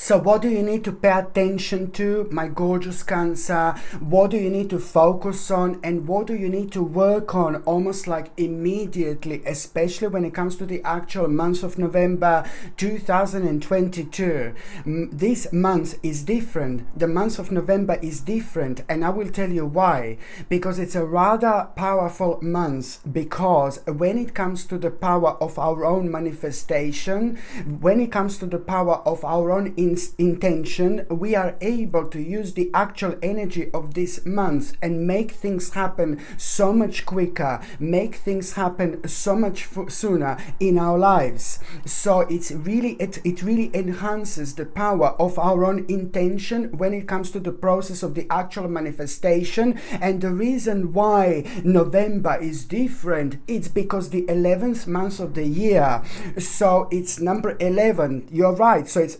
So what do you need to pay attention to, my gorgeous Cancer? What do you need to focus on, and what do you need to work on almost like immediately, especially when it comes to the actual month of November 2022? This month is different. The month of November is different, and I will tell you why. Because it's a rather powerful month, because when it comes to the power of our own manifestation, when it comes to the power of our own intention, we are able to use the actual energy of this month and make things happen so much quicker, make things happen so much sooner in our lives. So it really enhances the power of our own intention when it comes to the process of the actual manifestation. And the reason why November is different, it's because the 11th month of the year, so it's number 11. You're right, so it's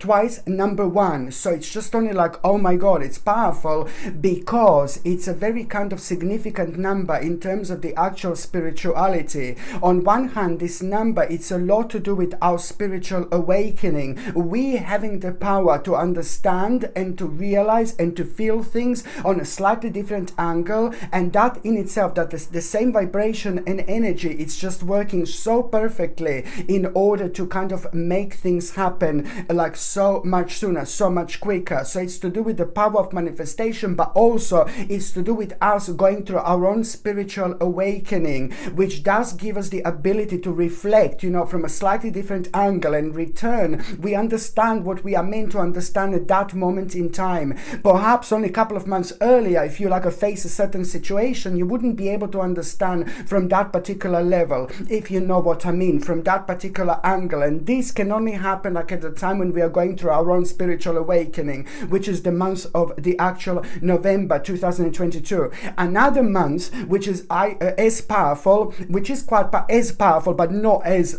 twice number 1, so it's just only like, oh my god, it's powerful because it's a very kind of significant number in terms of the actual spirituality. On one hand, this number, it's a lot to do with our spiritual awakening, we having the power to understand and to realize and to feel things on a slightly different angle, and that in itself, that the same vibration and energy, it's just working so perfectly in order to kind of make things happen like so much sooner, so much quicker. So it's to do with the power of manifestation, but also it's to do with us going through our own spiritual awakening, which does give us the ability to reflect, from a slightly different angle and return. We understand what we are meant to understand at that moment in time. Perhaps only a couple of months earlier, if you face a certain situation, you wouldn't be able to understand from that particular level, if you know what I mean, from that particular angle. And this can only happen at the time when we are going through our own spiritual awakening, which is the month of the actual November 2022. Another month which is as powerful, which is quite as powerful, but not as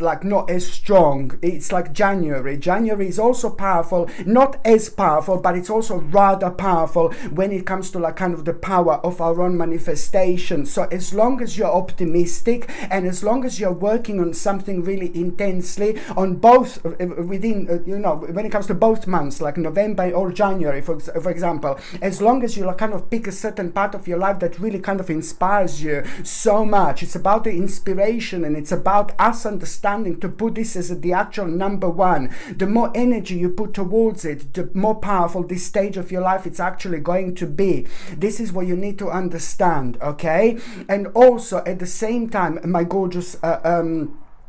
strong, it's like January. January is also powerful, not as powerful, but it's also rather powerful when it comes to kind of the power of our own manifestation. So as long as you're optimistic, and as long as you're working on something really intensely on both within when it comes to both months, like November or January, for example, as long as you kind of pick a certain part of your life that really kind of inspires you so much, it's about the inspiration, and it's about us understanding to put this as the actual number 1. The more energy you put towards it, the more powerful this stage of your life it's actually going to be. This is what you need to understand, okay? And also at the same time, my gorgeous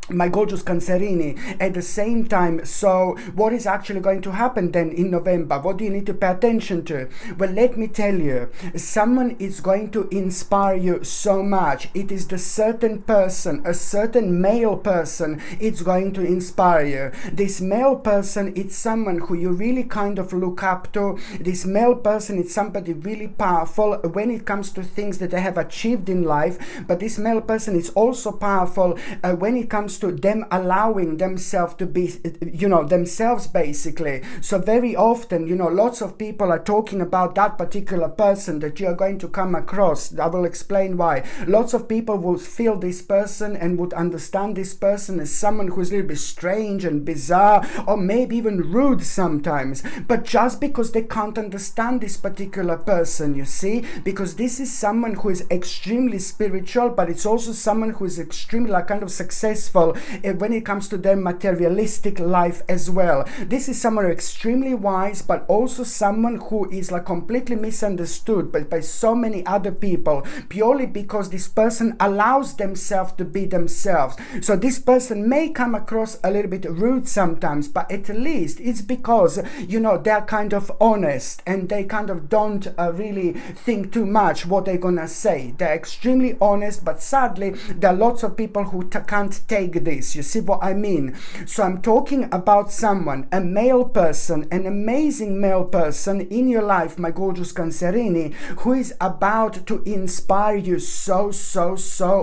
Cancerini, at the same time, so what is actually going to happen then in November? What do you need to pay attention to? Well, let me tell you, someone is going to inspire you so much. It is the certain person, a certain male person, it's going to inspire you. This male person, it's someone who you really kind of look up to. This male person is somebody really powerful when it comes to things that they have achieved in life, but this male person is also powerful when it comes to them allowing themselves to be themselves, basically. So very often, lots of people are talking about that particular person that you are going to come across. I will explain why. Lots of people will feel this person and would understand this person as someone who is a little bit strange and bizarre, or maybe even rude sometimes, but just because they can't understand this particular person, you see, because this is someone who is extremely spiritual, but it's also someone who is extremely kind of successful when it comes to their materialistic life as well. This is someone extremely wise, but also someone who is completely misunderstood by so many other people, purely because this person allows themselves to be themselves. So this person may come across a little bit rude sometimes, but at least it's because they're kind of honest, and they kind of don't really think too much what they're gonna say. They're extremely honest, but sadly there are lots of people who can't take this. You see what I mean? So I'm talking about someone, a male person, an amazing male person in your life, my gorgeous Cancerini, who is about to inspire you so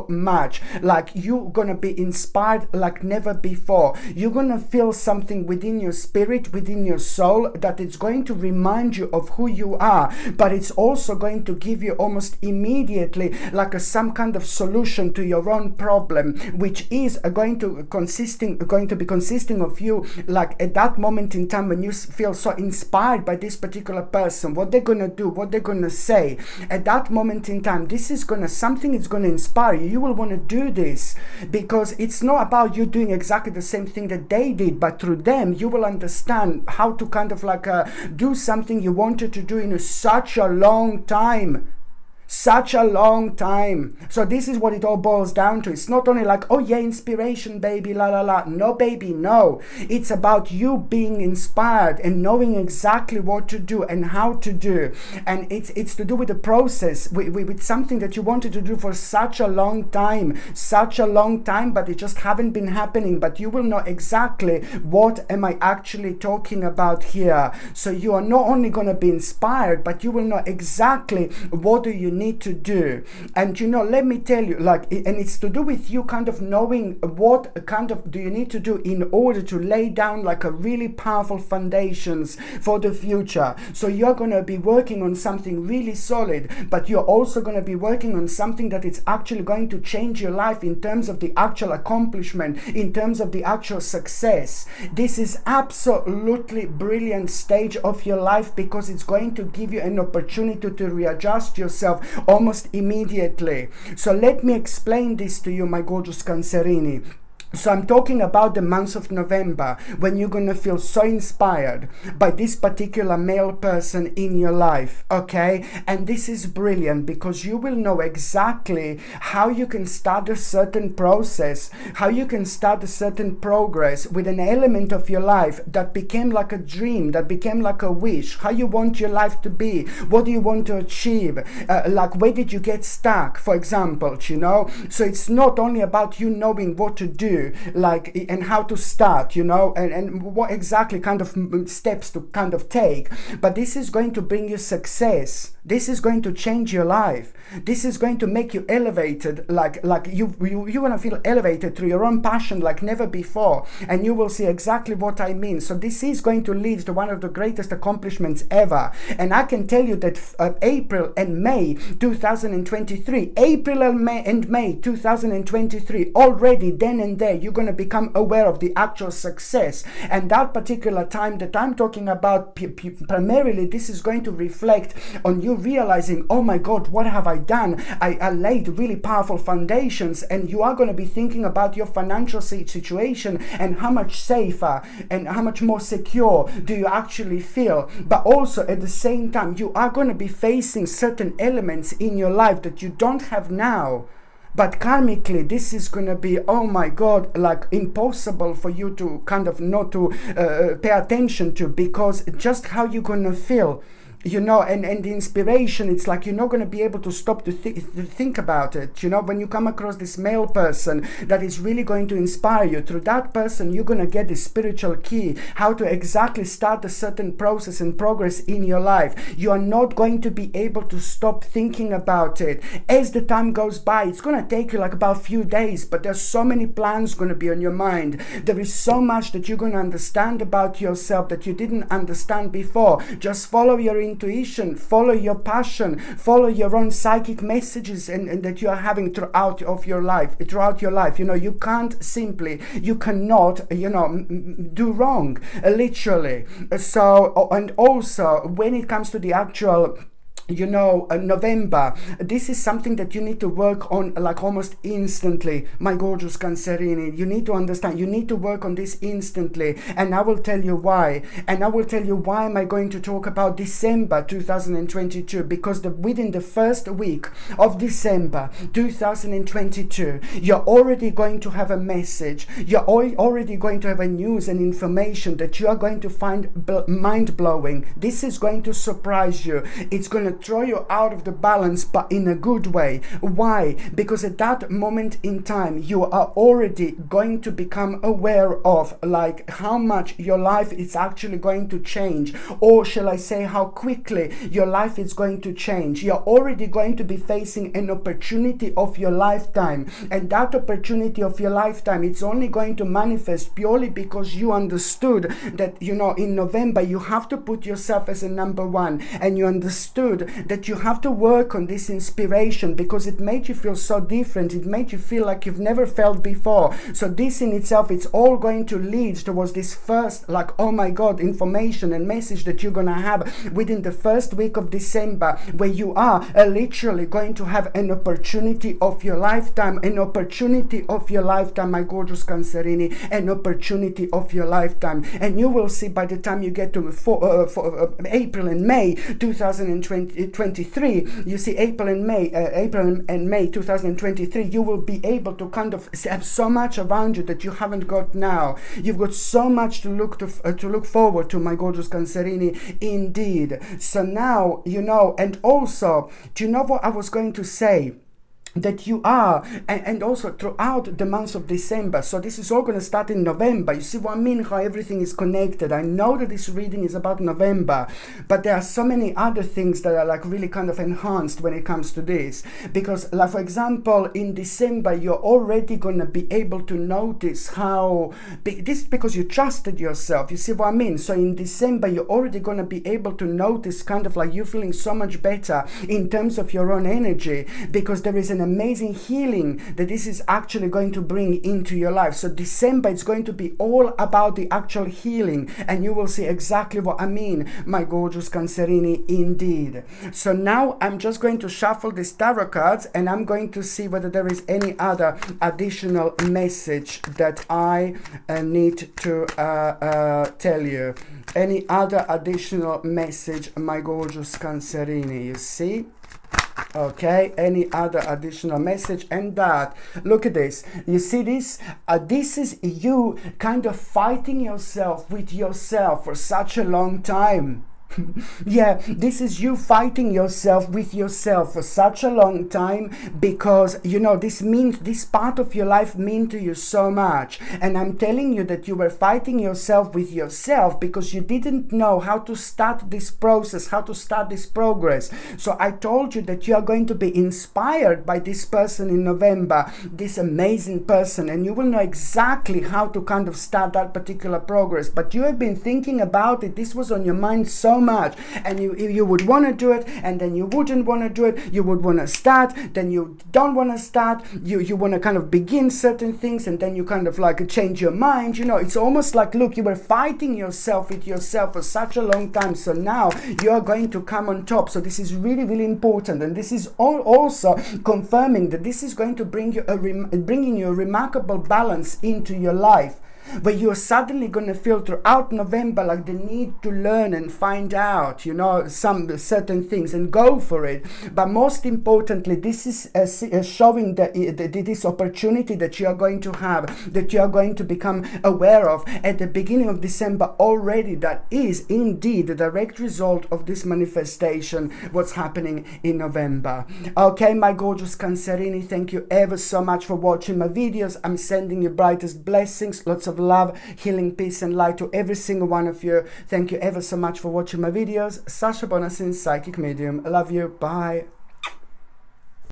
much. Like, you're gonna be inspired like never before. You're gonna feel something within your spirit, within your soul, that it's going to remind you of who you are, but it's also going to give you almost immediately some kind of solution to your own problem, which is going to be consisting of you, like at that moment in time when you feel so inspired by this particular person, what they're gonna do, what they're gonna say at that moment in time. This is something is gonna inspire you. You will want to do this because it's not about you doing exactly the same thing that they did, but through them you will understand how to kind of like do something you wanted to do in such a long time. Such a long time. So this is what it all boils down to. It's not only like, oh yeah, inspiration, baby, la la la. No, baby, no. It's about you being inspired and knowing exactly what to do and how to do. And it's to do with the process, with something that you wanted to do for such a long time, but it just haven't been happening. But you will know exactly what am I actually talking about here. So you are not only going to be inspired, but you will know exactly what do you need to do. And let me tell you, like, and it's to do with you kind of knowing what kind of do you need to do in order to lay down like a really powerful foundations for the future. So you're going to be working on something really solid, but you're also going to be working on something that is actually going to change your life in terms of the actual accomplishment, in terms of the actual success. This is absolutely brilliant stage of your life because it's going to give you an opportunity to readjust yourself almost immediately. So let me explain this to you, my gorgeous Cancerini. So I'm talking about the month of November when you're going to feel so inspired by this particular male person in your life, okay? And this is brilliant because you will know exactly how you can start a certain process, how you can start a certain progress with an element of your life that became like a dream, that became like a wish, how you want your life to be, what do you want to achieve, like where did you get stuck, for example, So it's not only about you knowing what to do, like, and how to start, and what exactly kind of steps to kind of take, but this is going to bring you success. This is going to change your life. This is going to make you elevated, like you're going to feel elevated through your own passion like never before, and you will see exactly what I mean. So this is going to lead to one of the greatest accomplishments ever. And I can tell you that April and May 2023, May 2023, already then and there, you're going to become aware of the actual success. And that particular time that I'm talking about, primarily, this is going to reflect on you realizing, oh my God, what have I done? I laid really powerful foundations, and you are going to be thinking about your financial situation and how much safer and how much more secure do you actually feel. But also at the same time, you are going to be facing certain elements in your life that you don't have now. But karmically, this is going to be, oh my God, like impossible for you to kind of not to pay attention to, because just how you're going to feel. And the inspiration, it's like you're not going to be able to stop to think about it. When you come across this male person that is really going to inspire you, through that person, you're going to get the spiritual key, how to exactly start a certain process and progress in your life. You are not going to be able to stop thinking about it. As the time goes by, it's going to take you like about a few days, but there's so many plans going to be on your mind. There is so much that you're going to understand about yourself that you didn't understand before. Just follow your intuition, follow your passion, follow your own psychic messages and that you are having throughout your life. You cannot do wrong, literally. So, and also when it comes to the actual November, this is something that you need to work on like almost instantly, my gorgeous Cancerini. You need to understand, you need to work on this instantly, and I will tell you why. And I will tell you why am I going to talk about December 2022, because within the first week of December 2022, you're already going to have a message, you're already going to have a news and information that you are going to find mind-blowing. This is going to surprise you. It's going to throw you out of the balance, but in a good way. Why? Because at that moment in time, you are already going to become aware of like how much your life is actually going to change, or shall I say how quickly your life is going to change. You're already going to be facing an opportunity of your lifetime, and that opportunity of your lifetime, it's only going to manifest purely because you understood that in November you have to put yourself as a number one, and you understood that you have to work on this inspiration because it made you feel so different. It made you feel like you've never felt before. So this in itself, it's all going to lead towards this first, like, oh my God, information and message that you're going to have within the first week of December, where you are literally going to have an opportunity of your lifetime, my gorgeous Cancerini, an opportunity of your lifetime. And you will see by the time you get to April and May 2023, you see April and May 2023, you will be able to kind of have so much around you that you haven't got now. You've got so much to look forward to, my gorgeous Cancerini, indeed. So now, you know, and also, do you know what I was going to say? That you are, and also throughout the months of December. So this is all going to start in November. You see what I mean, how everything is connected. I know that this reading is about November, but there are so many other things that are like really kind of enhanced when it comes to this, because like for example in December you're already going to be able to notice how this, because you trusted yourself. You see what I mean? So in December you're already going to be able to notice kind of like you feeling so much better in terms of your own energy, because there is an amazing healing that this is actually going to bring into your life. So December, it's going to be all about the actual healing, and you will see exactly what I mean, my gorgeous Cancerini, indeed. So now I'm just going to shuffle these tarot cards, and I'm going to see whether there is any other additional message that I need to tell you. Any other additional message, my gorgeous Cancerini, you see? Okay, any other additional message? And that, look at this, you see this? This is you kind of fighting yourself with yourself for such a long time. Yeah, this is you fighting yourself with yourself for such a long time, because you know this means, this part of your life mean to you so much, and I'm telling you that you were fighting yourself with yourself because you didn't know how to start this process, how to start this progress. So I told you that you are going to be inspired by this person in November, this amazing person, and you will know exactly how to kind of start that particular progress. But you have been thinking about it, this was on your mind so much, and you would want to do it, and then you wouldn't want to do it. You would want to start, then you don't want to start. You want to kind of begin certain things, and then you kind of like change your mind. You know, it's almost like, look, you were fighting yourself with yourself for such a long time, so now you are going to come on top. So this is really, really important, and this is also confirming that this is going to bring you bringing you a remarkable balance into your life, where you're suddenly going to feel throughout November like the need to learn and find out, you know, some certain things and go for it. But most importantly, this is showing that this opportunity that you are going to have, that you are going to become aware of at the beginning of December already, that is indeed the direct result of this manifestation, what's happening in November. Okay, my gorgeous Cancerini, thank you ever so much for watching my videos. I'm sending you brightest blessings, lots of love, healing, peace and light to every single one of you. Thank you ever so much for watching my videos. Sasha Bonasin, Psychic Medium. I love you. Bye.